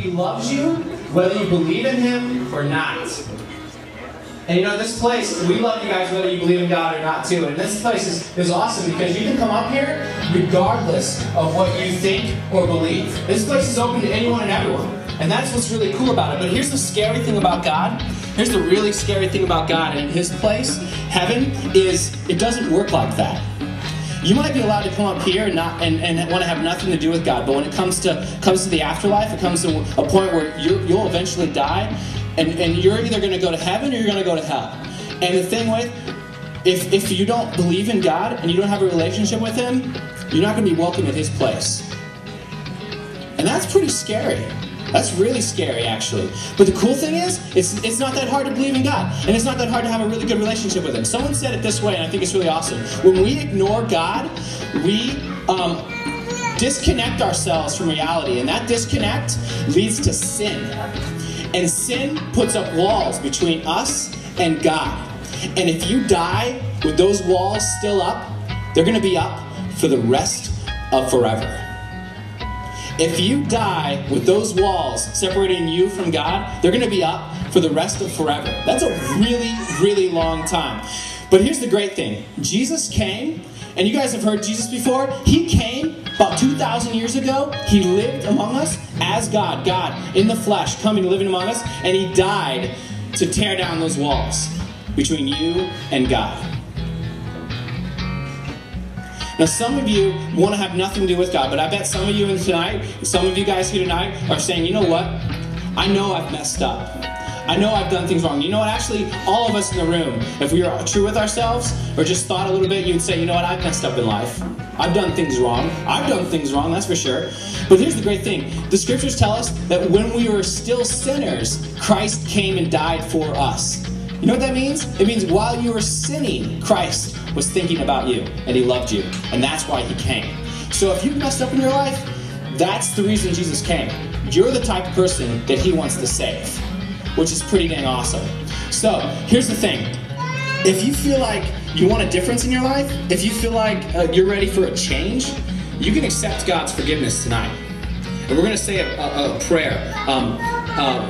He loves you, whether you believe in Him or not. And you know, this place, we love you guys whether you believe in God or not too. And this place is awesome because you can come up here regardless of what you think or believe. This place is open to anyone and everyone. And that's what's really cool about it. But here's the scary thing about God. Here's the really scary thing about God and His place, heaven, is it doesn't work like that. You might be allowed to come up here and want to have nothing to do with God, but when it comes to the afterlife, it comes to a point where you'll eventually die, and you're either going to go to heaven or you're going to go to hell. And the thing with, if you don't believe in God and you don't have a relationship with Him, you're not going to be welcome at His place. And that's pretty scary. That's really scary, actually. But the cool thing is, it's not that hard to believe in God. And it's not that hard to have a really good relationship with Him. Someone said it this way, and I think it's really awesome. When we ignore God, we disconnect ourselves from reality. And that disconnect leads to sin. And sin puts up walls between us and God. And if you die with those walls still up, they're going to be up for the rest of forever. If you die with those walls separating you from God, they're going to be up for the rest of forever. That's a really, really long time. But here's the great thing. Jesus came, and you guys have heard Jesus before. He came about 2,000 years ago. He lived among us as God. God in the flesh coming living among us. And He died to tear down those walls between you and God. Now, some of you want to have nothing to do with God, but I bet some of you some of you guys here tonight are saying, you know what? I know I've messed up. I know I've done things wrong. You know what? Actually, all of us in the room, if we are true with ourselves or just thought a little bit, you'd say, you know what? I've messed up in life. I've done things wrong. I've done things wrong, that's for sure. But here's the great thing. The scriptures tell us that when we were still sinners, Christ came and died for us. You know what that means? It means while you were sinning, Christ was thinking about you, and He loved you, and that's why He came. So if you've messed up in your life, that's the reason Jesus came. You're the type of person that He wants to save, which is pretty dang awesome. So here's the thing. If you feel like you want a difference in your life, if you feel like you're ready for a change, you can accept God's forgiveness tonight. And we're going to say a prayer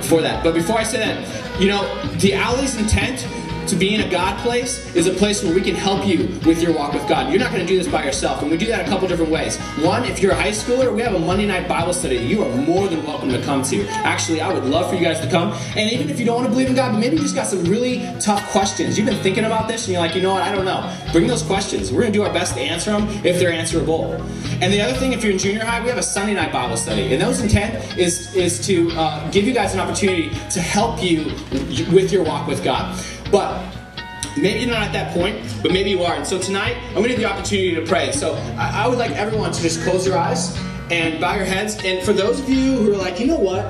for that. But before I say that, you know, the Alley's intent to be in a God place is a place where we can help you with your walk with God. You're not going to do this by yourself, and we do that a couple different ways. One, if you're a high schooler, we have a Monday night Bible study you are more than welcome to come to. Actually, I would love for you guys to come. And even if you don't want to believe in God, but maybe you just got some really tough questions. You've been thinking about this, and you're like, you know what, I don't know. Bring those questions. We're going to do our best to answer them if they're answerable. And the other thing, if you're in junior high, we have a Sunday night Bible study. And those intent is to give you guys an opportunity to help you with your walk with God. But maybe you're not at that point, but maybe you are. And so tonight, I'm going to give you the opportunity to pray. So I would like everyone to just close your eyes and bow your heads. And for those of you who are like, you know what?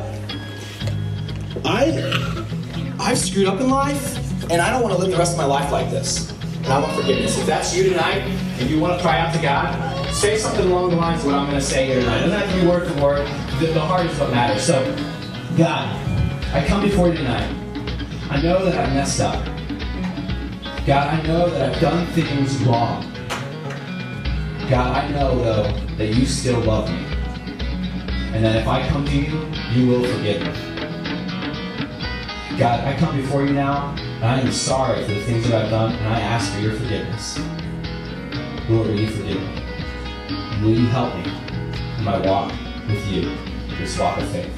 I've screwed up in life, and I don't want to live the rest of my life like this. And I want forgiveness. If that's you tonight, and you want to cry out to God, say something along the lines of what I'm going to say here tonight. It doesn't have to be word for word. The heart is what matters. So, God, I come before you tonight. I know that I've messed up. God, I know that I've done things wrong. God, I know, though, that you still love me. And that if I come to you, you will forgive me. God, I come before you now, and I am sorry for the things that I've done, and I ask for your forgiveness. Lord, will you forgive me? And will you help me in my walk with you, this walk of faith?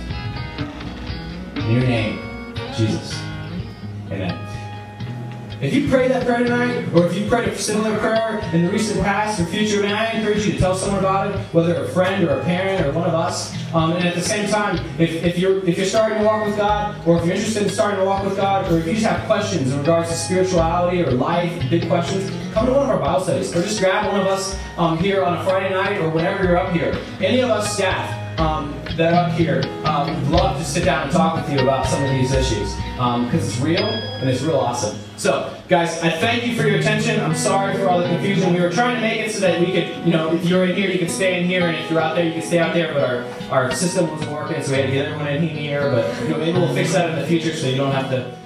In your name, Jesus. Amen. If you prayed that prayer tonight, or if you prayed a similar prayer in the recent past or future, man, I encourage you to tell someone about it, whether a friend or a parent or one of us. And at the same time, if you're starting to walk with God, or if you're interested in starting to walk with God, or if you just have questions in regards to spirituality or life, big questions, come to one of our Bible studies, or just grab one of us here on a Friday night or whenever you're up here. Any of us staff that are up here would love to sit down and talk with you about some of these issues because it's real and it's real awesome. So, guys, I thank you for your attention. I'm sorry for all the confusion. We were trying to make it so that we could, if you're in here, you could stay in here, and if you're out there, you could stay out there, but our system wasn't working, so we had to get everyone in here. But maybe we'll fix that in the future so you don't have to